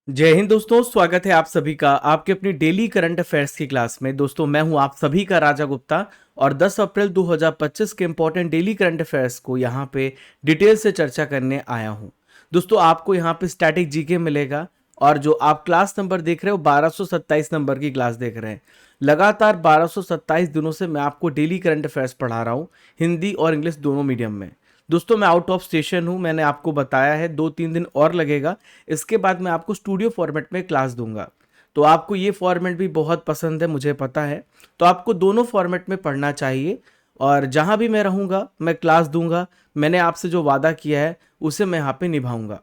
जय हिंद दोस्तों, स्वागत है आप सभी का आपके अपनी डेली करंट अफेयर्स की क्लास में। दोस्तों मैं हूं आप सभी का राजा गुप्ता और 10 अप्रैल 2025 के इंपॉर्टेंट डेली करंट अफेयर्स को यहां पे डिटेल से चर्चा करने आया हूं। दोस्तों आपको यहां पे स्टैटिक जीके मिलेगा और जो आप क्लास नंबर देख रहे हो 1227 नंबर की क्लास देख रहे हैं। लगातार 1227 दिनों से मैं आपको डेली करंट अफेयर्स पढ़ा रहा हूँ, हिंदी और इंग्लिश दोनों मीडियम में। दोस्तों मैं आउट ऑफ स्टेशन हूं, मैंने आपको बताया है 2-3 दिन और लगेगा। इसके बाद मैं आपको स्टूडियो फॉर्मेट में क्लास दूंगा। तो आपको ये फॉर्मेट भी बहुत पसंद है, मुझे पता है। तो आपको दोनों फॉर्मेट में पढ़ना चाहिए और जहां भी मैं रहूंगा मैं क्लास दूंगा। मैंने आपसे जो वादा किया है उसे मैं यहाँ पे निभाऊंगा।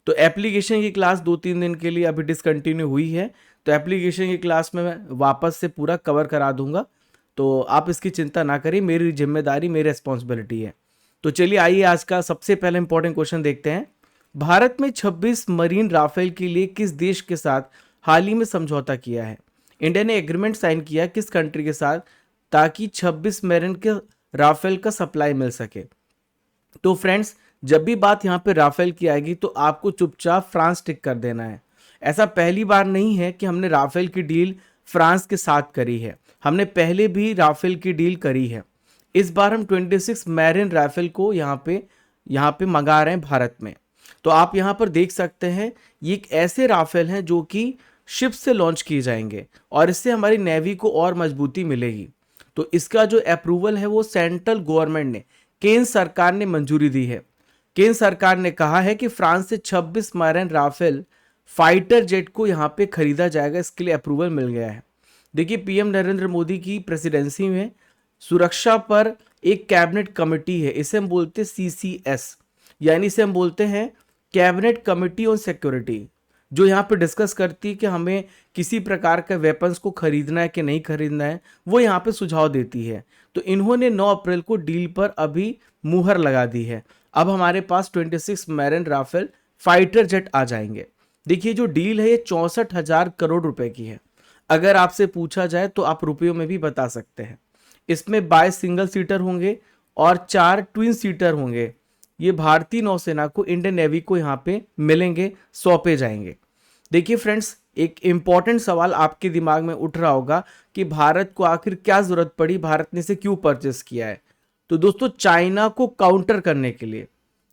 तो एप्लीकेशन की क्लास 2-3 दिन के लिए अभी डिसकंटिन्यू हुई है, तो एप्लीकेशन की क्लास में मैं वापस से पूरा कवर करा दूंगा। तो आप इसकी चिंता ना करिए, मेरी जिम्मेदारी, मेरी रिस्पॉन्सिबिलिटी है। तो चलिए आइए आज का सबसे पहले इंपॉर्टेंट क्वेश्चन देखते हैं। भारत में 26 मरीन राफेल के लिए किस देश के साथ हाल ही में समझौता किया है? इंडिया ने एग्रीमेंट साइन किया किस कंट्री के साथ ताकि 26 मरीन के राफेल का सप्लाई मिल सके? तो फ्रेंड्स, जब भी बात यहाँ पे राफेल की आएगी तो आपको चुपचाप फ्रांस टिक कर देना है। ऐसा पहली बार नहीं है कि हमने राफेल की डील फ्रांस के साथ करी है, हमने पहले भी राफेल की डील करी है। इस बार हम 26 मैरिन राफेल को यहाँ पे मंगा रहे हैं भारत में। तो आप यहाँ पर देख सकते हैं, ये एक ऐसे राफेल हैं जो कि शिप से लॉन्च किए जाएंगे और इससे हमारी नेवी को और मजबूती मिलेगी। तो इसका जो अप्रूवल है वो सेंट्रल गवर्नमेंट ने, केंद्र सरकार ने मंजूरी दी है। केंद्र सरकार ने कहा है कि फ्रांस से 26 मैरिन राफेल फाइटर जेट को यहाँ पे खरीदा जाएगा, इसके लिए अप्रूवल मिल गया है। देखिए पीएम नरेंद्र मोदी की प्रेसिडेंसी में सुरक्षा पर एक कैबिनेट कमेटी है, इसे हम बोलते हैं सीसीएस, यानी इसे हम बोलते हैं कैबिनेट कमेटी ऑन सिक्योरिटी, जो यहाँ पे डिस्कस करती है कि हमें किसी प्रकार के वेपन्स को खरीदना है कि नहीं खरीदना है, वो यहाँ पे सुझाव देती है। तो इन्होंने 9 अप्रैल को डील पर अभी मुहर लगा दी है। अब हमारे पास 26 मैरिन राफेल फाइटर जेट आ जाएंगे। देखिए जो डील है ये 64,000 करोड़ रुपए की है। अगर आपसे पूछा जाए तो आप रुपयों में भी बता सकते हैं। इसमें 22 सिंगल सीटर होंगे और 4 ट्विन सीटर होंगे। ये भारतीय नौसेना को, इंडियन नेवी को यहाँ पे मिलेंगे, सौंपे जाएंगे। देखिए फ्रेंड्स, एक इंपॉर्टेंट सवाल आपके दिमाग में उठ रहा होगा कि भारत को आखिर क्या जरूरत पड़ी, भारत ने इसे क्यों परचेस किया है? तो दोस्तों चाइना को काउंटर करने के लिए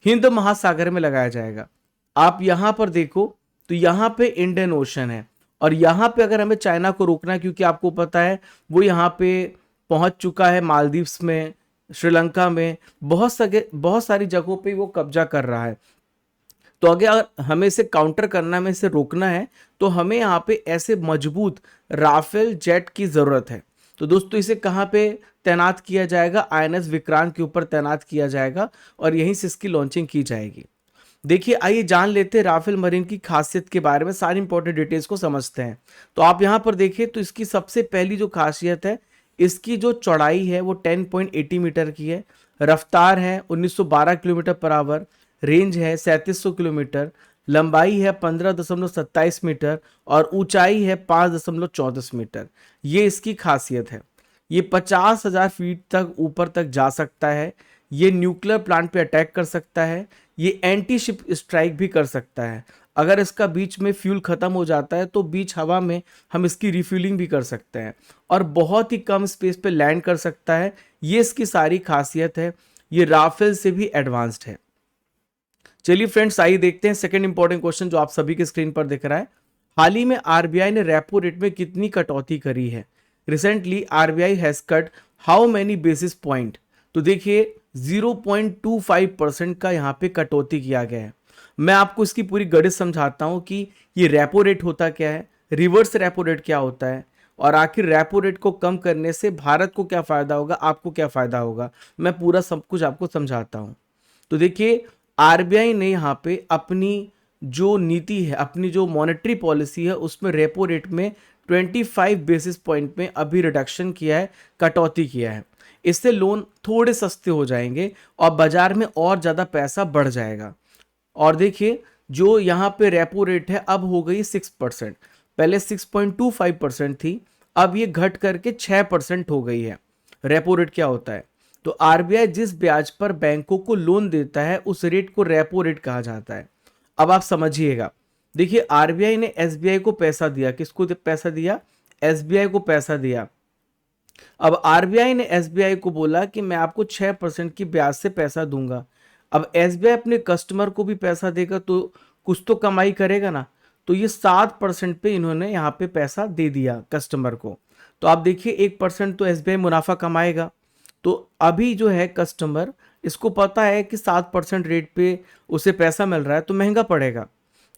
हिंद महासागर में लगाया जाएगा। आप यहां पर देखो तो यहां पे इंडियन ओशन है और यहां पे अगर हमें चाइना को रोकना है, क्योंकि आपको पता है वो यहां पे पहुंच चुका है, मालदीव्स में, श्रीलंका में, बहुत सारी जगहों पे वो कब्जा कर रहा है। तो अगर हमें इसे काउंटर करना है, हमें इसे रोकना है, तो हमें यहाँ पे ऐसे मजबूत राफेल जेट की जरूरत है। तो दोस्तों इसे कहाँ पे तैनात किया जाएगा? आईएनएस विक्रांत के ऊपर तैनात किया जाएगा और यहीं से इसकी लॉन्चिंग की जाएगी। देखिए आइए जान लेते हैं राफेल मरीन की खासियत के बारे में, सारी इंपॉर्टेंट डिटेल्स को समझते हैं। तो आप यहाँ पर देखिए तो इसकी सबसे पहली जो खासियत है, इसकी जो चौड़ाई है वो 10.80 मीटर की है, रफ्तार है 1912 किलोमीटर पर आवर, रेंज है 3700 किलोमीटर, लंबाई है 15.27 मीटर और ऊंचाई है 5.34 मीटर। ये इसकी खासियत है। ये 50,000 फीट तक ऊपर तक जा सकता है। ये न्यूक्लियर प्लांट पे अटैक कर सकता है। ये एंटी शिप स्ट्राइक भी कर सकता है। अगर इसका बीच में फ्यूल खत्म हो जाता है तो बीच हवा में हम इसकी रिफ्यूलिंग भी कर सकते हैं और बहुत ही कम स्पेस पे लैंड कर सकता है। ये इसकी सारी खासियत है। ये राफेल से भी एडवांस्ड है। चलिए फ्रेंड्स आइए देखते हैं सेकंड इंपॉर्टेंट क्वेश्चन जो आप सभी के स्क्रीन पर दिख रहा है। हाल ही में आरबीआई ने रेपो रेट में कितनी कटौती करी है? Recently RBI has cut how many basis point? तो देखिए 0.25% का यहाँ पे कटौती किया गया है। मैं आपको इसकी पूरी गणित समझाता हूँ कि ये रेपो रेट होता क्या है, रिवर्स रेपो रेट क्या होता है और आखिर रेपो रेट को कम करने से भारत को क्या फायदा होगा, आपको क्या फायदा होगा। मैं पूरा सब कुछ आपको समझाता हूँ। तो देखिए आरबीआई ने यहाँ पे अपनी जो नीति है, अपनी जो मॉनेटरी पॉलिसी है, उसमें रेपो रेट में 25 बेसिस पॉइंट में अभी रिडक्शन किया है, कटौती किया है। इससे लोन थोड़े सस्ते हो जाएंगे और बाजार में और ज़्यादा पैसा बढ़ जाएगा। और देखिए जो यहाँ पे रेपो रेट है अब हो गई 6%, पहले 6.25% थी, अब ये घट करके 6% हो गई है। रेपो रेट क्या होता है? तो आरबीआई जिस ब्याज पर बैंकों को लोन देता है उस रेट को रेपो रेट कहा जाता है। अब आप समझिएगा, देखिए आरबीआई ने एसबीआई को पैसा दिया, किसको पैसा दिया? एसबीआई को पैसा दिया। अब आरबीआई ने एसबीआई को बोला कि मैं आपको 6% की ब्याज से पैसा दूंगा। अब एसबीआई अपने कस्टमर को भी पैसा देगा तो कुछ तो कमाई करेगा ना। तो ये 7% पे इन्होंने यहाँ पे पैसा दे दिया कस्टमर को। तो आप देखिए 1% तो एसबीआई मुनाफा कमाएगा। तो अभी जो है कस्टमर, इसको पता है कि 7% रेट पे उसे पैसा मिल रहा है तो महंगा पड़ेगा,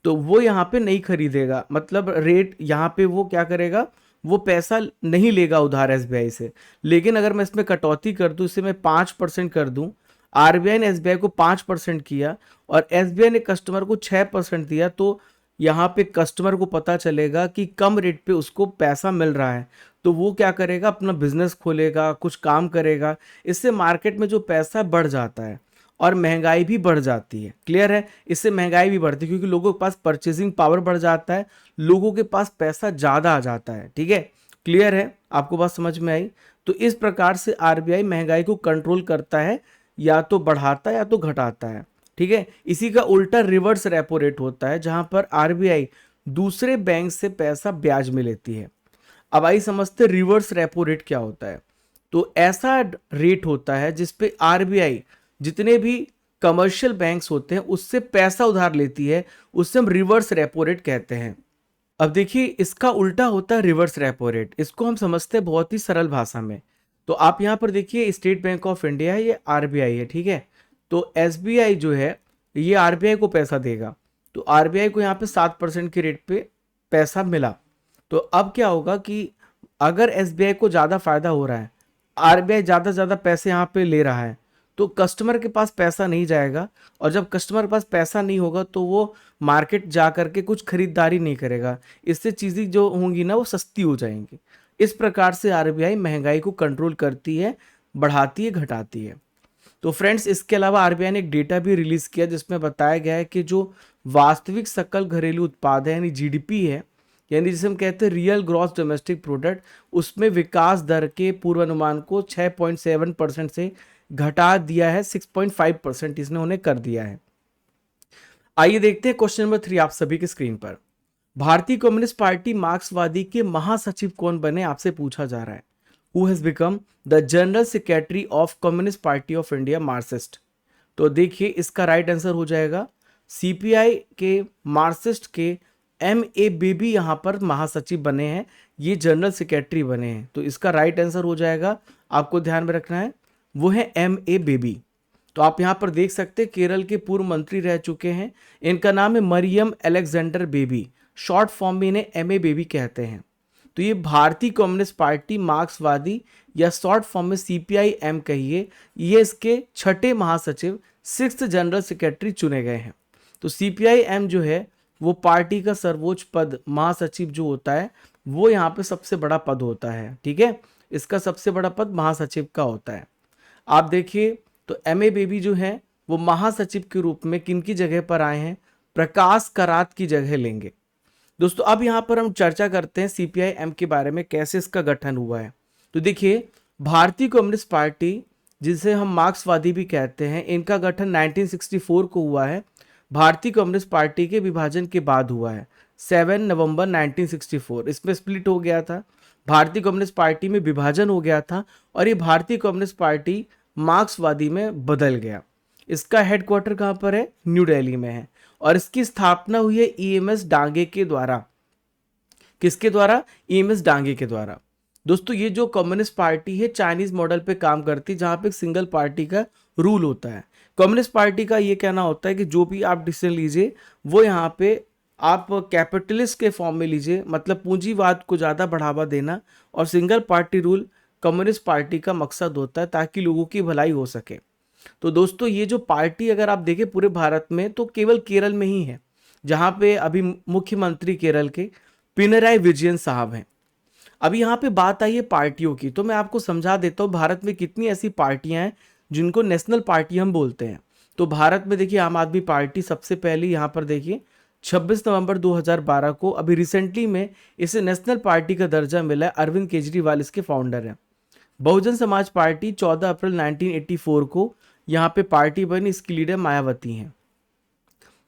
तो वो यहाँ पे नहीं खरीदेगा। मतलब रेट यहाँ पे वो क्या करेगा, वो पैसा नहीं लेगा उधार एसबीआई से। लेकिन अगर मैं इसमें कटौती कर दूं, इसे मैं 5% कर दूं, आरबीआई ने एसबीआई को 5% किया और एसबीआई ने कस्टमर को 6% दिया, तो यहाँ पे कस्टमर को पता चलेगा कि कम रेट पे उसको पैसा मिल रहा है, तो वो क्या करेगा, अपना बिजनेस खोलेगा, कुछ काम करेगा। इससे मार्केट में जो पैसा बढ़ जाता है और महंगाई भी बढ़ जाती है। क्लियर है? इससे महंगाई भी बढ़ती है क्योंकि लोगों के पास परचेसिंग पावर बढ़ जाता है, लोगों के पास पैसा ज़्यादा आ जाता है। ठीक है? क्लियर है? आपको बात समझ में आई? तो इस प्रकार से आरबीआई महंगाई को कंट्रोल करता है, या तो बढ़ाता है या तो घटाता है। ठीक है? इसी का उल्टा रिवर्स रेपो रेट होता है, जहां पर आरबीआई दूसरे बैंक से पैसा ब्याज में लेती है। अब आई समझते रिवर्स रेपो रेट क्या होता है। तो ऐसा रेट होता है जिसपे आरबीआई जितने भी कमर्शियल बैंक्स होते हैं उससे पैसा उधार लेती है, उससे हम रिवर्स रेपो रेट कहते हैं। अब देखिए इसका उल्टा होता है रिवर्स रेपो रेट। इसको हम समझते हैं बहुत ही सरल भाषा में। तो आप यहाँ पर देखिए स्टेट बैंक ऑफ इंडिया है, ये आरबीआई है। ठीक है? तो एसबीआई जो है ये आरबीआई को पैसा देगा, तो आरबीआई को यहाँ पे 7% के रेट पे पैसा मिला। तो अब क्या होगा कि अगर एसबीआई को ज़्यादा फायदा हो रहा है, आरबीआई ज़्यादा से ज़्यादा पैसे यहाँ पे ले रहा है, तो कस्टमर के पास पैसा नहीं जाएगा, और जब कस्टमर के पास पैसा नहीं होगा तो वो मार्केट जा करके कुछ खरीदारी नहीं करेगा। इससे चीज़ें जो होंगी ना वो सस्ती हो जाएंगी। इस प्रकार से आरबीआई महंगाई को कंट्रोल करती है, बढ़ाती है, घटाती है। तो फ्रेंड्स इसके अलावा आरबीआई ने एक डेटा भी रिलीज किया जिसमें बताया गया है कि जो वास्तविक सकल घरेलू उत्पाद है यानी जीडीपी है, यानी जिसे हम कहते हैं रियल ग्रॉस डोमेस्टिक प्रोडक्ट, उसमें विकास दर के पूर्वानुमान को 6.7% से घटा दिया है, 6.5% इसने उन्हें कर दिया है। आइए देखते हैं क्वेश्चन नंबर 3 आप सभी की स्क्रीन पर। भारतीय कम्युनिस्ट पार्टी मार्क्सवादी के महासचिव कौन बने, आपसे पूछा जा रहा है। Who has become the general secretary of communist party of India Marxist? तो देखिए इसका राइट आंसर हो जाएगा सीपीआई के मार्क्सिस्ट के ए बेबी यहाँ पर महासचिव बने हैं, ये जनरल सेक्रेटरी बने हैं। तो इसका राइट आंसर हो जाएगा, आपको ध्यान में रखना है, वो है ए बेबी। तो आप यहाँ पर देख सकते हैं केरल के पूर्व मंत्री रह चुके हैं, इनका नाम है मरियम अलेक्जेंडर बेबी, शॉर्ट फॉर्म में इन्हें ए बेबी कहते हैं। तो ये भारतीय कम्युनिस्ट पार्टी मार्क्सवादी या शॉर्ट फॉर्म में सीपीआई एम कहिए, ये इसके छठे महासचिव, 6th जनरल सेक्रेटरी चुने गए हैं। तो सीपीआई एम जो है वो पार्टी का सर्वोच्च पद, महासचिव जो होता है वो यहाँ पे सबसे बड़ा पद होता है। ठीक है? इसका सबसे बड़ा पद महासचिव का होता है। आप देखिए तो ए बेबी जो है वो महासचिव के रूप में किनकी जगह पर आए हैं, प्रकाश करात की जगह लेंगे। दोस्तों अब यहाँ पर हम चर्चा करते हैं सीपीआई एम के बारे में, कैसे इसका गठन हुआ है। तो देखिए भारतीय कम्युनिस्ट पार्टी, जिसे हम मार्क्सवादी भी कहते हैं, इनका गठन 1964 को हुआ है। भारतीय कम्युनिस्ट पार्टी के विभाजन के बाद हुआ है, 7 नवंबर 1964 इसमें स्प्लिट हो गया था, भारतीय कम्युनिस्ट पार्टी में विभाजन हो गया था और ये भारतीय कम्युनिस्ट पार्टी मार्क्सवादी में बदल गया। इसका हेडक्वार्टर कहाँ पर है? न्यू दिल्ली में है। और इसकी स्थापना हुई है ईएमएस डांगे के द्वारा। किसके द्वारा? ईएमएस डांगे के द्वारा। दोस्तों ये जो कम्युनिस्ट पार्टी है चाइनीज मॉडल पे काम करती है, जहां पे एक सिंगल पार्टी का रूल होता है। कम्युनिस्ट पार्टी का ये कहना होता है कि जो भी आप डिसीजन लीजिए वो यहाँ पे आप कैपिटलिस्ट के फॉर्म में लीजिए, मतलब पूंजीवाद को ज़्यादा बढ़ावा देना, और single party rule communist party का मकसद होता है ताकि लोगों की भलाई हो सके। तो दोस्तों ये जो पार्टी अगर आप देखें पूरे भारत में तो केवल केरल में ही है, जहां पे अभी मुख्यमंत्री केरल के पिनराई विजयन साहब हैं। अभी यहाँ पे बात आई है पार्टियों की, तो मैं आपको समझा देता हूँ भारत में कितनी ऐसी पार्टियां हैं जिनको नेशनल पार्टी हम बोलते हैं। तो भारत में देखिए आम आदमी पार्टी सबसे पहले यहाँ पर देखिए 26 नवंबर 2012 को, अभी रिसेंटली में इसे नेशनल पार्टी का दर्जा मिला है, अरविंद केजरीवाल इसके फाउंडर हैं। बहुजन समाज पार्टी 14 अप्रैल 1984 को यहाँ पे पार्टी बनी, इसकी लीडर मायावती हैं।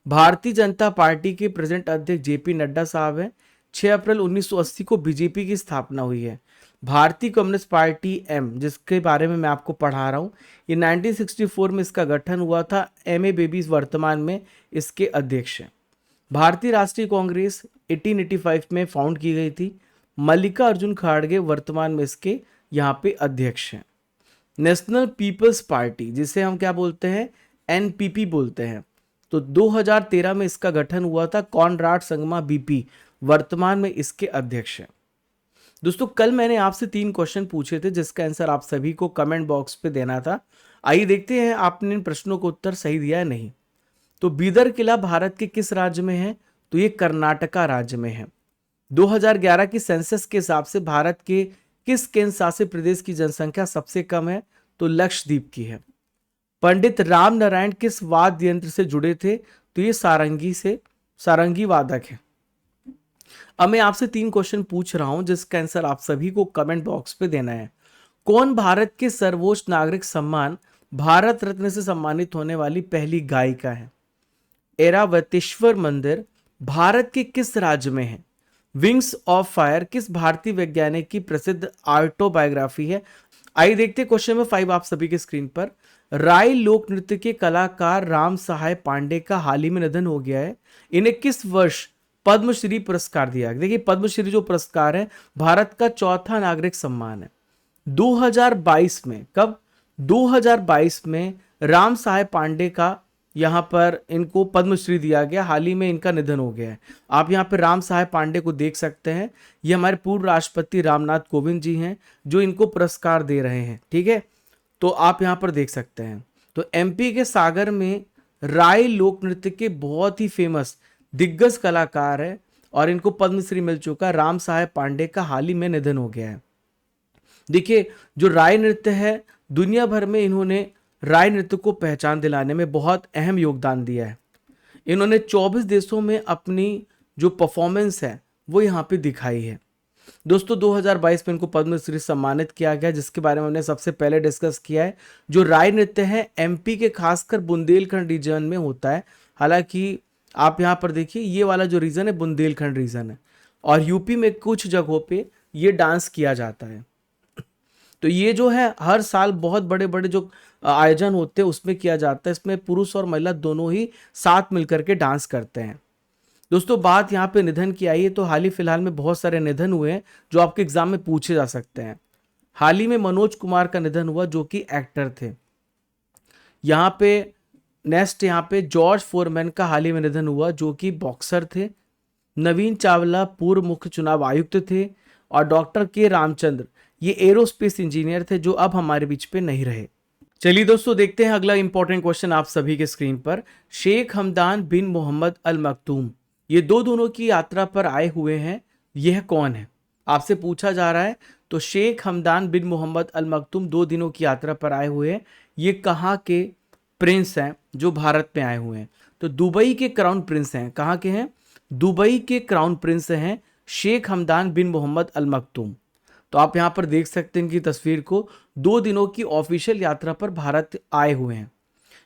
भारतीय जनता पार्टी के प्रेजेंट अध्यक्ष जेपी नड्डा साहब हैं। 6 अप्रैल 1980 को बीजेपी की स्थापना हुई है। भारतीय कम्युनिस्ट पार्टी एम, जिसके बारे में मैं आपको पढ़ा रहा हूँ, ये 1964 में इसका गठन हुआ था। एम ए बेबी वर्तमान में इसके अध्यक्ष हैं। भारतीय राष्ट्रीय कांग्रेस 1885 में फाउंड की गई थी। मल्लिका अर्जुन खड़गे वर्तमान में इसके यहाँ पे अध्यक्ष हैं। नेशनल पीपल्स पार्टी, जिसे हम क्या बोलते हैं, एनपीपी बोलते हैं, तो 2013 में इसका गठन हुआ था। कॉनराड संगमा बीपी वर्तमान में इसके अध्यक्ष हैं। दोस्तों, कल मैंने आपसे 3 क्वेश्चन पूछे थे जिसका आंसर आप सभी को कमेंट बॉक्स पे देना था। आइए देखते हैं आपने इन प्रश्नों को उत्तर सही दिया है नहीं। तो बीदर किला भारत के किस राज्य में है? तो ये कर्नाटका राज्य में है। 2011 की सेंसस के हिसाब से भारत के किस केंद्र शासित प्रदेश की जनसंख्या सबसे कम है? तो लक्षद्वीप की है। पंडित राम नारायण किस वाद्य यंत्र से जुड़े थे? तो ये सारंगी वादक है। अब मैं आपसे 3 क्वेश्चन पूछ रहा हूं जिसका आंसर आप सभी को कमेंट बॉक्स पे देना है। कौन भारत के सर्वोच्च नागरिक सम्मान भारत रत्न से सम्मानित होने वाली पहली गायिका है? ऐरावतेश्वर मंदिर भारत के किस राज्य में है? विंग्स ऑफ फायर किस भारतीय वैज्ञानिक की प्रसिद्ध ऑटोबायोग्राफी है? आइए देखते हैं क्वेश्चन नंबर 5 आप सभी के स्क्रीन पर। राय लोक नृत्य के कलाकार राम सहाय पांडे का हाल ही में निधन हो गया है। इन्हें किस वर्ष पद्मश्री पुरस्कार दिया गया? देखिए, पद्मश्री जो पुरस्कार है भारत का चौथा नागरिक सम्मान है। 2022 में, कब? 2022 में राम सहाय पांडे का यहाँ पर इनको पद्मश्री दिया गया। हाल ही में इनका निधन हो गया है। आप यहाँ पर राम सहाय पांडे को देख सकते हैं। ये हमारे पूर्व राष्ट्रपति रामनाथ कोविंद जी हैं जो इनको पुरस्कार दे रहे हैं। ठीक है, तो आप यहाँ पर देख सकते हैं। तो एमपी के सागर में राय लोक नृत्य के बहुत ही फेमस दिग्गज कलाकार है और इनको पद्मश्री मिल चुका। राम सहाय पांडे का हाल ही में निधन हो गया है। देखिए, जो राय नृत्य है, दुनिया भर में इन्होंने राय नृत्य को पहचान दिलाने में बहुत अहम योगदान दिया है। इन्होंने 24 देशों में अपनी जो परफॉर्मेंस है वो यहाँ पे दिखाई है। दोस्तों, 2022 में इनको पद्मश्री सम्मानित किया गया, जिसके बारे में हमने सबसे पहले डिस्कस किया है। जो राय नृत्य है एमपी के खासकर बुंदेलखंड रीजन में होता है। हालांकि आप यहाँ पर देखिए, ये वाला जो रीजन है बुंदेलखंड रीजन है और यूपी में कुछ जगहों पे ये डांस किया जाता है। तो ये जो है हर साल बहुत बड़े बड़े जो आयोजन होते हैं उसमें किया जाता है। इसमें पुरुष और महिला दोनों ही साथ मिलकर के डांस करते हैं। दोस्तों, बात यहाँ पे निधन की आई है तो हाल ही फिलहाल में बहुत सारे निधन हुए हैं जो आपके एग्जाम में पूछे जा सकते हैं। हाल ही में मनोज कुमार का निधन हुआ जो कि एक्टर थे। यहाँ पे नेक्स्ट यहाँ पे जॉर्ज फोरमैन का हाल ही में निधन हुआ जो कि बॉक्सर थे। नवीन चावला पूर्व मुख्य चुनाव आयुक्त थे और डॉक्टर के रामचंद्र ये एरोस्पेस इंजीनियर थे जो अब हमारे बीच पे नहीं रहे। चलिए दोस्तों, देखते हैं अगला इंपॉर्टेंट क्वेश्चन आप सभी के स्क्रीन पर। शेख हमदान बिन मोहम्मद अल मखदूम ये दोनों की यात्रा पर आए हुए हैं। यह कौन है? आपसे पूछा जा रहा है। तो शेख हमदान बिन मोहम्मद अल मखदूम 2 दिनों की यात्रा पर आए हुए हैं। ये कहाँ के प्रिंस हैं जो भारत में आए हुए हैं? तो दुबई के क्राउन प्रिंस हैं। कहाँ के हैं? दुबई के क्राउन प्रिंस हैं शेख हमदान बिन मोहम्मद अल मखदूम। तो आप यहाँ पर देख सकते हैं इनकी तस्वीर को। 2 दिनों की ऑफिशियल यात्रा पर भारत आए हुए हैं।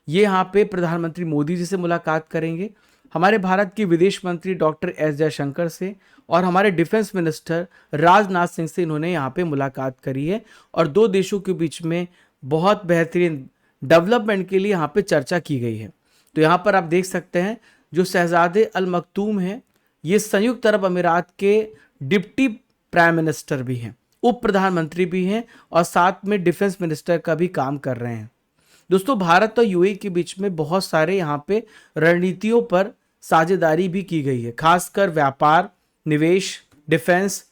ये यहाँ पे प्रधानमंत्री मोदी जी से मुलाकात करेंगे, हमारे भारत के विदेश मंत्री डॉक्टर एस जयशंकर से और हमारे डिफेंस मिनिस्टर राजनाथ सिंह से इन्होंने यहाँ पे मुलाकात करी है और 2 देशों के बीच में बहुत बेहतरीन डेवलपमेंट के लिए यहाँ पे चर्चा की गई है। तो यहाँ पर आप देख सकते हैं जो शहजादे अल मखदूम हैं ये संयुक्त अरब अमीरात के डिप्टी प्राइम मिनिस्टर भी हैं, उप प्रधानमंत्री भी हैं और साथ में डिफेंस मिनिस्टर का भी काम कर रहे हैं। दोस्तों, भारत और यूएई के बीच में बहुत सारे यहाँ पे रणनीतियों पर साझेदारी भी की गई है, खासकर व्यापार, निवेश, डिफेंस,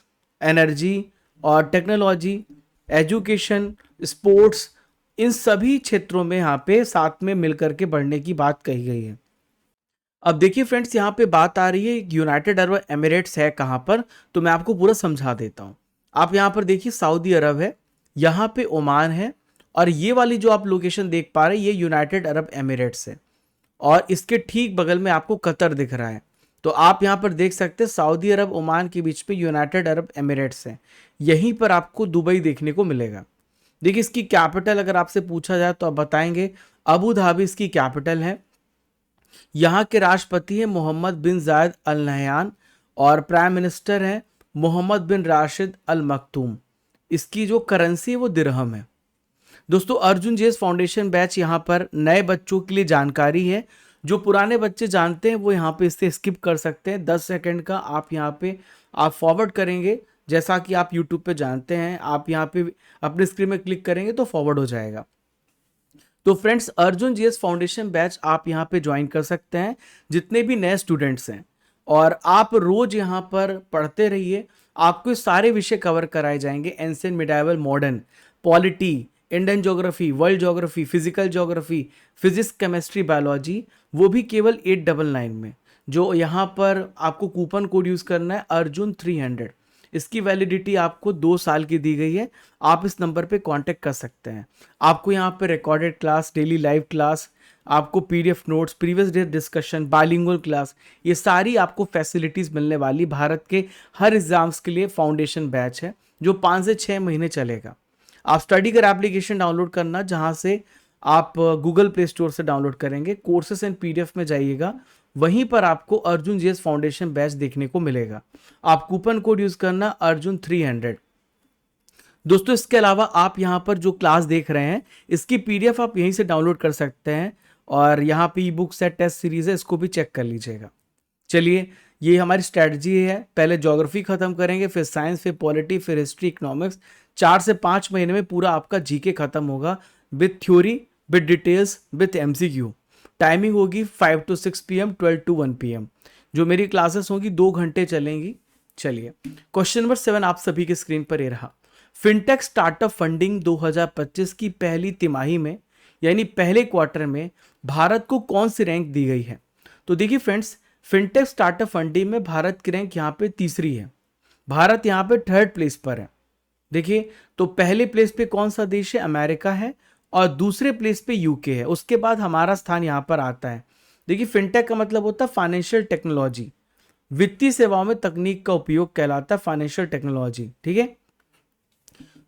एनर्जी और टेक्नोलॉजी, एजुकेशन, स्पोर्ट्स, इन सभी क्षेत्रों में यहाँ पे साथ में मिलकर के बढ़ने की बात कही गई है। अब देखिए फ्रेंड्स, यहाँ पे बात आ रही है यूनाइटेड अरब एमिरेट्स है कहाँ पर, तो मैं आपको पूरा समझा देता हूँ। आप यहाँ पर देखिए सऊदी अरब है, यहाँ पे ओमान है और ये वाली जो आप लोकेशन देख पा रहे हैं ये यूनाइटेड अरब एमिरेट्स है और इसके ठीक बगल में आपको कतर दिख रहा है। तो आप यहाँ पर देख सकते हैं सऊदी अरब ओमान के बीच में यूनाइटेड अरब एमिरेट्स है। यहीं पर आपको दुबई देखने को मिलेगा। देखिए, इसकी कैपिटल अगर आपसे पूछा जाए तो आप बताएंगे अबू धाबी इसकी कैपिटल है। यहाँ के राष्ट्रपति हैं मोहम्मद बिन जायद अल नहयान और प्राइम मिनिस्टर हैं मोहम्मद बिन राशिद अल मखदूम। इसकी जो करेंसी है वो दिरहम है। दोस्तों अर्जुन जेएस फाउंडेशन बैच यहाँ पर नए बच्चों के लिए जानकारी है। जो पुराने बच्चे जानते हैं वो यहाँ पे इससे स्किप कर सकते हैं। 10 सेकंड का आप यहाँ पे आप फॉरवर्ड करेंगे, जैसा कि आप यूट्यूब पे जानते हैं, आप यहाँ पे अपने स्क्रीन में क्लिक करेंगे तो फॉरवर्ड हो जाएगा। तो friends Arjun GS foundation batch आप यहाँ पे ज्वाइन कर सकते हैं जितने भी नए स्टूडेंट्स हैं, और आप रोज यहाँ पर पढ़ते रहिए। आपको सारे विषय कवर कराए जाएंगे, ancient, medieval, modern, polity, Indian geography, world geography, physical geography, physics, chemistry, biology, वो भी केवल 899 में। जो यहाँ पर आपको कूपन कोड यूज़ करना है अर्जुन 300, इसकी वैलिडिटी आपको 2 साल की दी गई है। आप इस नंबर पे कांटेक्ट कर सकते हैं। आपको यहाँ पे recorded class, daily live class, आपको PDF notes, previous day discussion, bilingual class, ये सारी आपको फैसिलिटीज़ मिलने वाली। भारत के हर एग्जाम्स के लिए फाउंडेशन बैच है जो 5 से 6 महीने चलेगा। आप स्टडी कर एप्लीकेशन डाउनलोड करना, जहाँ से आप गूगल प्ले स्टोर से डाउनलोड करेंगे, कोर्सेस एंड पीडीएफ में जाइएगा, वहीं पर आपको अर्जुन जीएस फाउंडेशन बैच देखने को मिलेगा। आप कूपन कोड यूज करना अर्जुन 300। दोस्तों इसके अलावा आप यहाँ पर जो क्लास देख रहे हैं इसकी पीडीएफ आप यहीं से डाउनलोड कर सकते हैं, और यहाँ पे ई बुक्स है, टेस्ट सीरीज है, इसको भी चेक कर लीजिएगा। चलिए ये हमारी स्ट्रैटेजी है, पहले ज्योग्राफी खत्म करेंगे, फिर साइंस, फिर पॉलिटी, फिर हिस्ट्री, इकोनॉमिक्स। 4 से 5 महीने में पूरा आपका जीके खत्म होगा, with theory, with details, with MCQ. Timing होगी 5 to 6 PM, 12 to 1 PM। जो मेरी क्लासेस होंगी 2 घंटे चलेंगी। चलिए क्वेश्चन नंबर 7 आप सभी के स्क्रीन पर ये रहा। फिनटेक स्टार्टअप फंडिंग 2025 की पहली तिमाही में यानी पहले क्वार्टर में भारत को कौन सी रैंक दी गई है? तो देखिए फ्रेंड्स, फिनटेक स्टार्टअप फंडिंग में भारत की रैंक यहाँ पे तीसरी है। भारत यहाँ पे 3rd प्लेस पर है। देखिए तो पहले प्लेस पे कौन सा देश है? अमेरिका है, और दूसरे प्लेस पे यूके है। उसके बाद हमारा स्थान यहाँ पर आता है। देखिए फिनटेक का मतलब होता है फाइनेंशियल टेक्नोलॉजी, वित्तीय सेवाओं में तकनीक का उपयोग कहलाता है फाइनेंशियल टेक्नोलॉजी। ठीक है,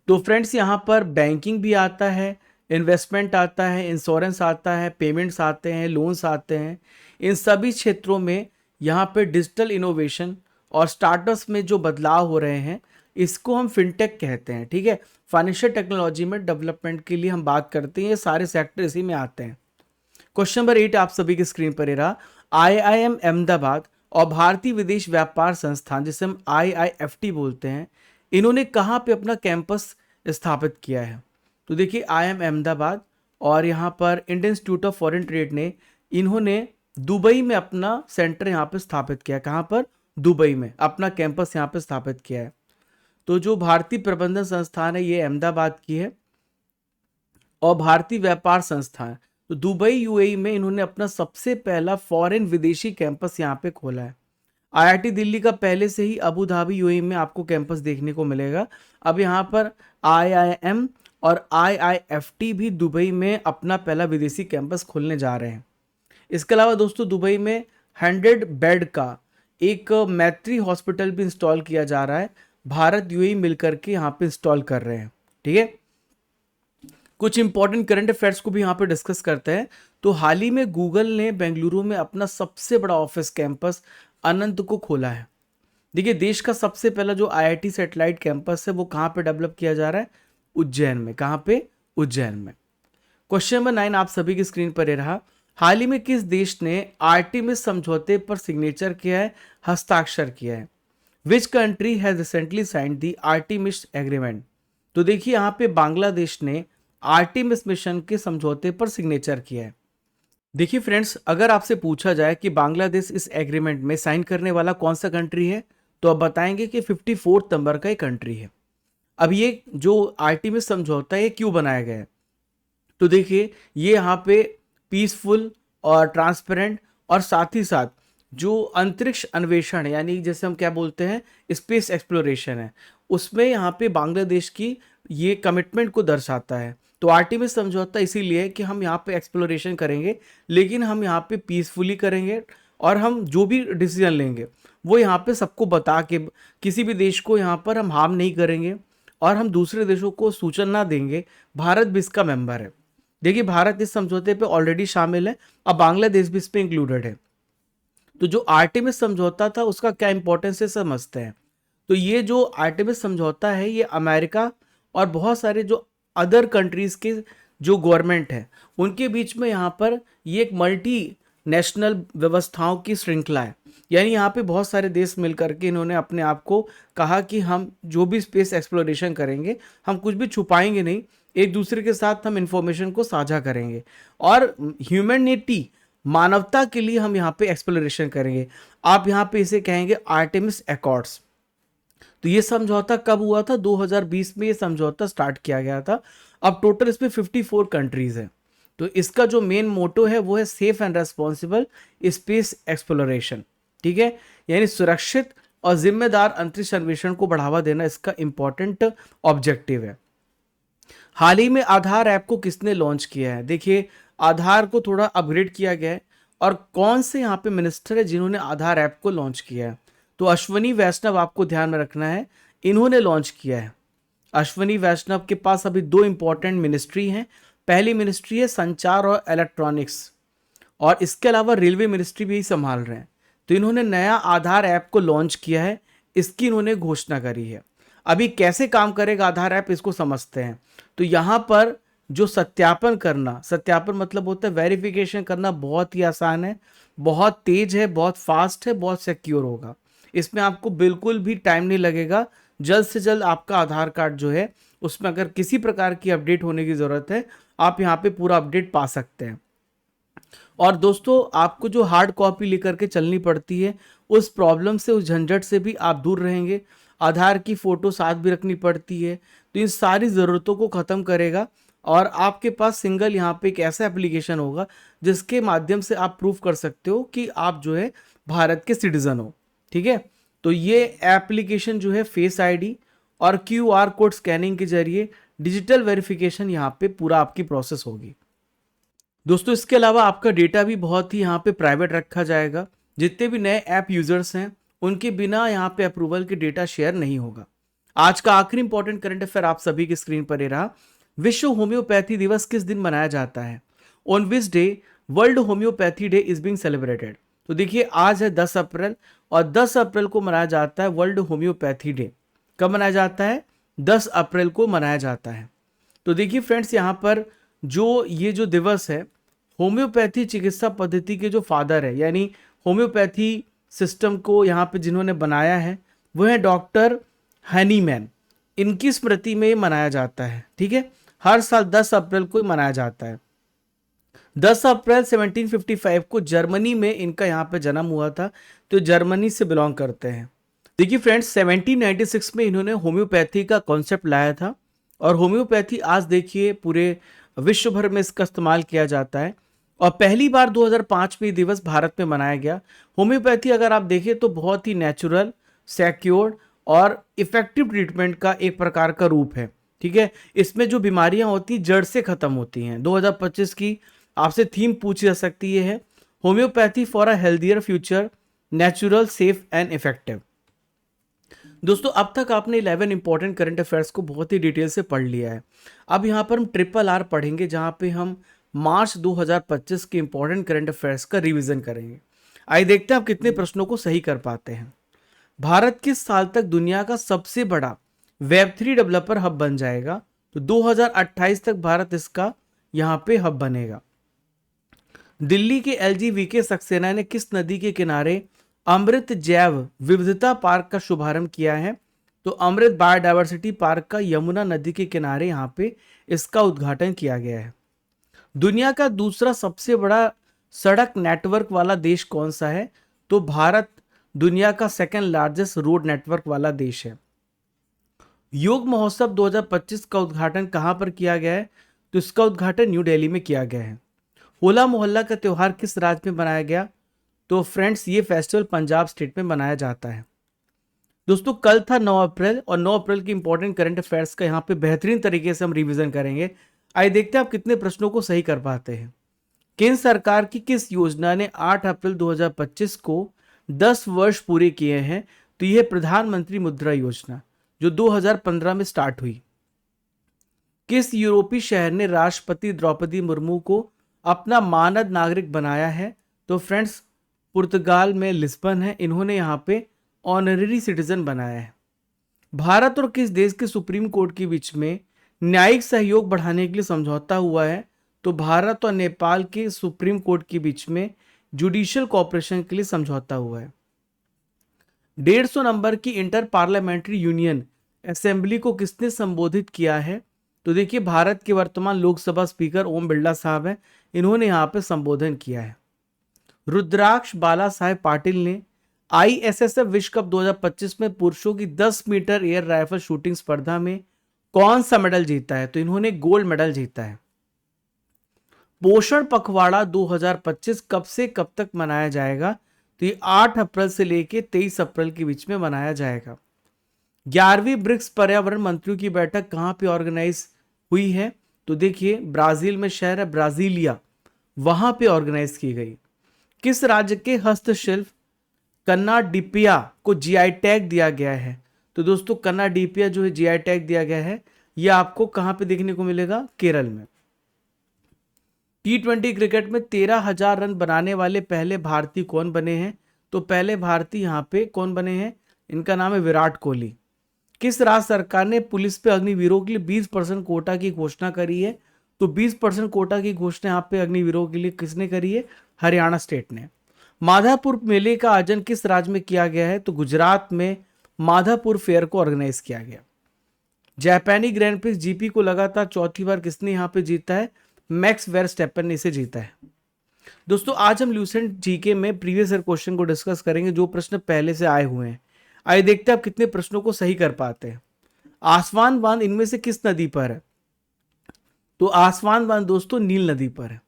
तो फ्रेंड्स यहाँ पर बैंकिंग भी आता है, इन्वेस्टमेंट आता है, इंश्योरेंस आता है, पेमेंट्स आते हैं, लोन्स आते हैं। इन सभी क्षेत्रों में यहाँ पे डिजिटल इनोवेशन और स्टार्टअप्स में जो बदलाव हो रहे हैं इसको हम फिनटेक कहते हैं। ठीक है, फाइनेंशियल टेक्नोलॉजी में डेवलपमेंट के लिए हम बात करते हैं, ये सारे सेक्टर इसी में आते हैं। क्वेश्चन नंबर 8 आप सभी की स्क्रीन पर ये रहा। IIM अहमदाबाद और भारतीय विदेश व्यापार संस्थान, जिसे हम IIFT बोलते हैं, इन्होंने कहाँ पे अपना कैंपस स्थापित किया है? तो देखिए IIM अहमदाबाद और यहाँ पर Indian institute of foreign trade ने, इन्होंने दुबई में अपना सेंटर यहाँ पे स्थापित किया है। कहाँ पर? दुबई में अपना कैंपस यहाँ पे स्थापित किया है। तो जो भारतीय प्रबंधन संस्थान है ये अहमदाबाद की है, और भारतीय व्यापार संस्थान तो दुबई यूएई में इन्होंने अपना सबसे पहला फॉरेन विदेशी कैंपस यहाँ पे खोला है। IIT दिल्ली का पहले से ही अबू धाबी यूएई में आपको कैंपस देखने को मिलेगा। अब यहाँ पर IIM और IIFT भी दुबई में अपना पहला विदेशी कैंपस खोलने जा रहे हैं। इसके अलावा दोस्तों दुबई में 100 बेड का एक मैत्री हॉस्पिटल भी इंस्टॉल किया जा रहा है। भारत यूएई मिलकर के यहाँ पे इंस्टॉल कर रहे हैं। ठीक है, कुछ इंपॉर्टेंट करंट अफेयर्स को भी यहाँ पे डिस्कस करते हैं। तो हाल ही में गूगल ने बेंगलुरु में अपना सबसे बड़ा ऑफिस कैंपस अनंत को खोला है। देखिए देश का सबसे पहला जो IIT सैटेलाइट कैंपस है वो कहाँ पे डेवलप किया जा रहा है? उज्जैन में। कहाँ पे? उज्जैन में। क्वेश्चन नंबर 9 आप सभी की स्क्रीन पर ये रहा। हाल ही में किस देश ने आर्टेमिस समझौते पर सिग्नेचर किया है, हस्ताक्षर किया है? Which country has recently signed the Artemis agreement? तो देखिए यहाँ पे बांग्लादेश ने आर्टेमिस मिशन के समझौते पर सिग्नेचर किया है। देखिए फ्रेंड्स, अगर आपसे पूछा जाए कि बांग्लादेश इस एग्रीमेंट में साइन करने वाला कौन सा कंट्री है, तो आप बताएंगे कि 54 नंबर का एक कंट्री है। अब ये जो आर्टेमिस समझौता है ये क्यों बनाया गया है? तो देखिए ये यहाँ पे पीसफुल और ट्रांसपेरेंट, और साथ ही साथ जो अंतरिक्ष अन्वेषण यानी जैसे हम क्या बोलते हैं स्पेस एक्सप्लोरेशन है, उसमें यहाँ पे बांग्लादेश की ये कमिटमेंट को दर्शाता है। तो आर्टेमिस समझौता इसीलिए कि हम यहाँ पे एक्सप्लोरेशन करेंगे, लेकिन हम यहाँ पे पीसफुली करेंगे, और हम जो भी डिसीजन लेंगे वो यहाँ पे सबको बता के, किसी भी देश को यहाँ पर हम हार्म नहीं करेंगे, और हम दूसरे देशों को सूचना देंगे। भारत भी इसका मेंबर है। देखिए भारत इस समझौते पे ऑलरेडी शामिल है, अब बांग्लादेश भी इस पे इंक्लूडेड है। तो जो आर्टेमिस समझौता था उसका क्या इंपॉर्टेंस है समझते हैं। तो ये जो आर्टेमिस समझौता है ये अमेरिका और बहुत सारे जो अदर कंट्रीज के जो गवर्नमेंट है उनके बीच में यहाँ पर ये एक मल्टी नेशनल व्यवस्थाओं की श्रृंखला है। यानी यहाँ पे बहुत सारे देश मिलकर के इन्होंने अपने आप को कहा कि हम जो भी स्पेस एक्सप्लोरेशन करेंगे हम कुछ भी छुपाएंगे नहीं, एक दूसरे के साथ हम इंफॉर्मेशन को साझा करेंगे और ह्यूमैनिटी मानवता के लिए हम यहाँ पे एक्सप्लोरेशन करेंगे। आप यहाँ पे इसे कहेंगे आर्टेमिस एकॉर्ड्स। तो ये समझौता कब हुआ था? 2020 में ये समझौता स्टार्ट किया गया था। अब टोटल इसमें 54 कंट्रीज हैं। तो इसका जो मेन मोटो है वो है safe and responsible space exploration. ठीक है, यानी सुरक्षित और जिम्मेदार अंतरिक्ष अन्वेषण को बढ़ावा देना इसका इंपॉर्टेंट ऑब्जेक्टिव है। हाल ही में आधार ऐप को किसने लॉन्च किया है? देखिए आधार को थोड़ा अपग्रेड किया गया है और कौन से यहाँ पे मिनिस्टर है जिन्होंने आधार ऐप को लॉन्च किया है? तो अश्वनी वैष्णव आपको ध्यान में रखना है, इन्होंने लॉन्च किया है। अश्वनी वैष्णव के पास अभी दो इंपॉर्टेंट मिनिस्ट्री हैं। पहली मिनिस्ट्री है संचार और इलेक्ट्रॉनिक्स और इसके अलावा रेलवे मिनिस्ट्री भी संभाल रहे हैं। तो इन्होंने नया आधार ऐप को लॉन्च किया है, इसकी इन्होंने घोषणा करी है। अभी कैसे काम करेगा आधार ऐप इसको समझते हैं। तो यहाँ पर जो सत्यापन करना, सत्यापन मतलब होता है वेरिफिकेशन करना, बहुत ही आसान है, बहुत तेज है, बहुत फास्ट है, बहुत सिक्योर होगा। इसमें आपको बिल्कुल भी टाइम नहीं लगेगा। जल्द से जल्द आपका आधार कार्ड जो है उसमें अगर किसी प्रकार की अपडेट होने की ज़रूरत है आप यहाँ पे पूरा अपडेट पा सकते हैं। और दोस्तों आपको जो हार्ड कॉपी लेकर के चलनी पड़ती है उस प्रॉब्लम से, उस झंझट से भी आप दूर रहेंगे। आधार की फ़ोटो साथ भी रखनी पड़ती है, तो इन सारी ज़रूरतों को ख़त्म करेगा और आपके पास सिंगल यहाँ पे एक ऐसा एप्लीकेशन होगा जिसके माध्यम से आप प्रूफ कर सकते हो कि आप जो है भारत के सिटीज़न हो। ठीक है, तो ये एप्लीकेशन जो है फेस आईडी और क्यूआर कोड स्कैनिंग के जरिए डिजिटल वेरिफिकेशन यहाँ पे पूरा आपकी प्रोसेस होगी। दोस्तों इसके अलावा आपका डेटा भी बहुत ही यहाँ पे प्राइवेट रखा जाएगा। जितने भी नए ऐप यूजर्स हैं उनके बिना यहाँ पे अप्रूवल के डेटा शेयर नहीं होगा। आज का आखिरी इंपॉर्टेंट करंट अफेयर आप सभी की स्क्रीन पर ही रहा। विश्व होम्योपैथी दिवस किस दिन मनाया जाता है? On which day world homeopathy day is being celebrated? तो देखिए आज है 10 अप्रैल और 10 अप्रैल को मनाया जाता है वर्ल्ड होम्योपैथी डे। कब मनाया जाता है? 10 अप्रैल को मनाया जाता है। तो देखिए फ्रेंड्स यहाँ पर जो ये जो दिवस है होम्योपैथी चिकित्सा पद्धति के जो फादर है यानी होम्योपैथी सिस्टम को यहाँ पे जिन्होंने बनाया है वो है डॉक्टर हनीमैन। इनकी स्मृति में मनाया जाता है। ठीक है, हर साल 10 अप्रैल को मनाया जाता है। 10 अप्रैल 1755 को जर्मनी में इनका यहाँ पे जन्म हुआ था, तो जर्मनी से बिलोंग करते हैं। देखिए फ्रेंड्स 1796 में इन्होंने होम्योपैथी का कॉन्सेप्ट लाया था और होम्योपैथी आज देखिए पूरे विश्व भर में इसका इस्तेमाल किया जाता है और पहली बार 2005 में दिवस भारत में मनाया गया। होम्योपैथी अगर आप देखें तो बहुत ही नेचुरल, सिक्योर्ड और इफेक्टिव ट्रीटमेंट का एक प्रकार का रूप है। ठीक है, इसमें जो बीमारियां होती जड़ से खत्म होती हैं। 2025 की आपसे थीम पूछी जा सकती है homeopathy for a healthier future, natural, safe and effective. दोस्तों अब तक आपने 11 इंपॉर्टेंट करंट अफेयर्स को बहुत ही डिटेल से पढ़ लिया है। अब यहाँ पर हम RRR पढ़ेंगे जहाँ पे हम मार्च 2025 के इंपॉर्टेंट करंट अफेयर्स का रिवीजन करेंगे। आइए देखते हैं आप कितने प्रश्नों को सही कर पाते हैं। भारत किस साल तक दुनिया का सबसे बड़ा Web3 डेवलपर हब बन जाएगा? तो 2028 तक भारत इसका यहाँ पे हब बनेगा। दिल्ली के LGVK सक्सेना ने किस नदी के किनारे अमृत जैव विविधता पार्क का शुभारंभ किया है? तो अमृत बायोडायवर्सिटी पार्क का यमुना नदी के किनारे यहाँ पे इसका उद्घाटन किया गया है। दुनिया का दूसरा सबसे बड़ा सड़क नेटवर्क वाला देश कौन सा है? तो भारत दुनिया का सेकंड लार्जेस्ट रोड नेटवर्क वाला देश है। योग महोत्सव 2025 का उद्घाटन कहां पर किया गया है? तो इसका उद्घाटन न्यू दिल्ली में किया गया है। होला मोहल्ला का त्यौहार किस राज्य में मनाया गया? तो फ्रेंड्स ये फेस्टिवल पंजाब स्टेट में मनाया जाता है। दोस्तों कल था 9 अप्रैल और 9 अप्रैल की इंपॉर्टेंट करंट अफेयर्स का यहाँ पे बेहतरीन तरीके से हम रिवीजन करेंगे। आइए देखते हैं आप कितने प्रश्नों को सही कर पाते हैं। केंद्र सरकार की किस योजना ने 8 अप्रैल 2025 को 10 वर्ष पूरे किए हैं? तो यह प्रधानमंत्री मुद्रा योजना जो 2015 में स्टार्ट हुई। किस यूरोपीय शहर ने राष्ट्रपति द्रौपदी मुर्मू को अपना मानद नागरिक बनाया है? तो फ्रेंड्स, पुर्तगाल में लिस्बन है, इन्होंने यहाँ पे ऑनररी सिटीजन बनाया है। भारत और किस देश के सुप्रीम कोर्ट के बीच में न्यायिक सहयोग बढ़ाने के लिए समझौता हुआ है? तो भारत और नेपाल के सुप्रीम कोर्ट के बीच में जुडिशियल कोऑपरेशन के लिए समझौता हुआ है। 150 नंबर की इंटर पार्लियामेंट्री यूनियन असेंबली को किसने संबोधित किया है? तो देखिए, भारत के वर्तमान लोकसभा स्पीकर ओम बिरला साहब हैं, इन्होंने यहाँ पे संबोधन किया है। रुद्राक्ष बाला साहेब पाटिल ने ISSF विश्व कप 2025 में पुरुषों की 10 मीटर एयर राइफल शूटिंग स्पर्धा में कौन सा मेडल जीता है? तो इन्होंने गोल्ड मेडल जीता है। पोषण पखवाड़ा 2025 कब से कब तक मनाया जाएगा? तो ये 8 अप्रैल से लेके 23 अप्रैल के बीच में मनाया जाएगा। 11वीं ब्रिक्स पर्यावरण मंत्रियों की बैठक कहां पे ऑर्गेनाइज हुई है? तो देखिए, ब्राजील में शहर है ब्राजीलिया, वहां पे ऑर्गेनाइज की गई। किस राज्य के हस्तशिल्प कन्नाडिपिया को GI टैग दिया गया है? तो दोस्तों, कन्नाडिपिया जो है GI टैग दिया गया है, यह आपको कहां पे देखने को मिलेगा? केरल में। T20 क्रिकेट में 13,000 रन बनाने वाले पहले भारतीय कौन बने हैं? तो पहले भारतीय यहाँ पे कौन बने हैं? इनका नाम है विराट कोहली। किस राज्य सरकार ने पुलिस पे अग्निवीरों के लिए 20% कोटा की घोषणा करी है? तो 20% कोटा की घोषणा यहाँ पे अग्निवीरों के लिए किसने करी है? हरियाणा स्टेट ने। माधापुर मेले का आयोजन किस राज्य में किया गया है? तो गुजरात में माधापुर फेयर को ऑर्गेनाइज किया गया। जापानी ग्रैंड प्रिक्स GP को लगातार चौथी बार किसने यहाँ पे जीता है? मैक्स वेरस्टेपन ने इसे जीता है। दोस्तों, आज हम ल्यूसेंट जीके में प्रीवियस ईयर क्वेश्चन को डिस्कस करेंगे, जो प्रश्न पहले से आए हुए हैं। आइए देखते हैं आप कितने प्रश्नों को सही कर पाते हैं। आसवान बांध इनमें से किस नदी पर है? तो आसवान बांध दोस्तों नील नदी पर है।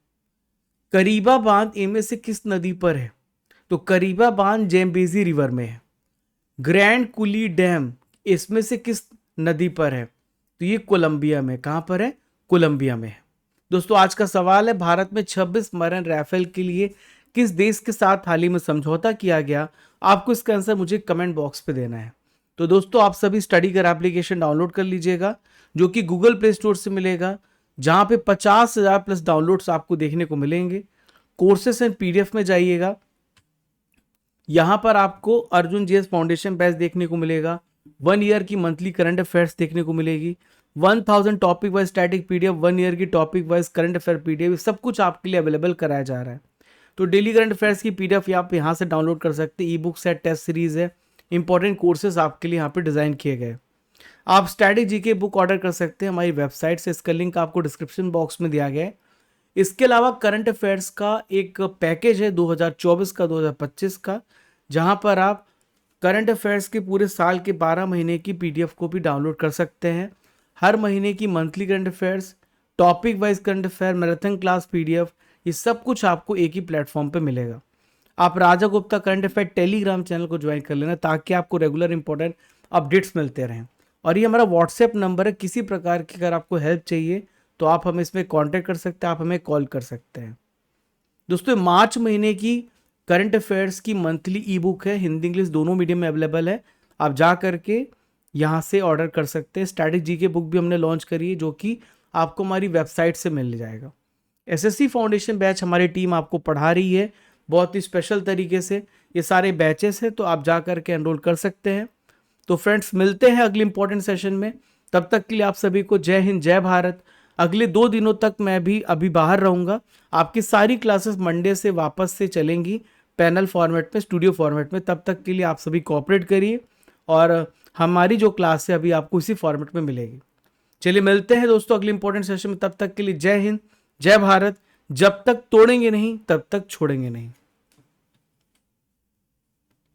करीबा बांध इनमें से किस नदी पर है? तो करीबा बांध जेम्बेजी रिवर में है। ग्रैंड कुली डैम इसमें से किस नदी पर है? तो ये कोलंबिया में। कहां पर है? कोलंबिया में है। दोस्तों, आज का सवाल है, भारत में 26 मरीन राइफल के लिए किस देश के साथ हाल ही में समझौता किया गया? आपको इसका आंसर मुझे कमेंट बॉक्स पे देना है। तो दोस्तों, आप सभी स्टडी कर एप्लीकेशन डाउनलोड कर लीजिएगा, जो कि गूगल प्ले स्टोर से मिलेगा, जहां पे 50,000 प्लस डाउनलोड्स आपको देखने को मिलेंगे। कोर्सेस एंड PDF में जाइएगा, यहां पर आपको अर्जुन GS फाउंडेशन बैच देखने को मिलेगा, 1 ईयर की मंथली करंट अफेयर्स देखने को मिलेगी, 1000 topic wise static PDF, 1 year की topic wise current affair PDF, सब कुछ आपके लिए अवेलेबल कराया जा रहा है। तो डेली करंट अफेयर्स की PDF आप यहाँ से डाउनलोड कर सकते हैं। ई बुक्स है, टेस्ट सीरीज है, इंपॉर्टेंट कोर्सेज आपके लिए यहाँ पे डिजाइन किए गए। आप स्टैटिक GK बुक ऑर्डर कर सकते हैं हमारी वेबसाइट से, इसका लिंक आपको डिस्क्रिप्शन बॉक्स में दिया गया है। इसके अलावा करंट अफेयर्स का एक पैकेज है 2024 का 2025 का, जहां पर आप करंट अफेयर्स के पूरे साल के 12 महीने की PDF को भी डाउनलोड कर सकते हैं। हर महीने की monthly current affairs, topic wise current affair, marathon class PDF, ये सब कुछ आपको एक ही प्लेटफॉर्म पे मिलेगा। आप Raja Gupta current affair telegram channel को ज्वाइन कर लेना, ताकि आपको रेगुलर इंपॉर्टेंट अपडेट्स मिलते रहें। और ये हमारा व्हाट्सएप नंबर है, किसी प्रकार की अगर आपको हेल्प चाहिए तो आप हमें इसमें कॉन्टैक्ट कर सकते हैं, आप हमें कॉल कर सकते हैं। दोस्तों, मार्च महीने की करंट अफेयर्स की मंथली ई बुक है, हिंदी इंग्लिश दोनों मीडियम में अवेलेबल है। आप जा करके यहाँ से ऑर्डर कर सकते हैं। स्टैटिक GK बुक भी हमने लॉन्च करी है, जो कि आपको हमारी वेबसाइट से मिल जाएगा। SSC फाउंडेशन बैच हमारी टीम आपको पढ़ा रही है बहुत ही स्पेशल तरीके से। ये सारे बैचेस हैं, तो आप जा करके एनरोल कर सकते हैं। तो फ्रेंड्स, मिलते हैं अगले इंपॉर्टेंट सेशन में। तब तक के लिए आप सभी को जय हिंद, जय भारत। अगले 2 दिनों तक मैं भी अभी बाहर रहूँगा। आपकी सारी क्लासेस मंडे से वापस से चलेंगी पैनल फॉर्मेट में, स्टूडियो फॉर्मेट में। तब तक के लिए आप सभी कोऑपरेट करिए, और हमारी जो क्लास है अभी आपको इसी फॉर्मेट में मिलेगी। चलिए मिलते हैं दोस्तों अगले इंपॉर्टेंट सेशन में। तब तक के लिए जय हिंद, जय भारत। जब तक तोड़ेंगे नहीं, तब तक छोड़ेंगे नहीं।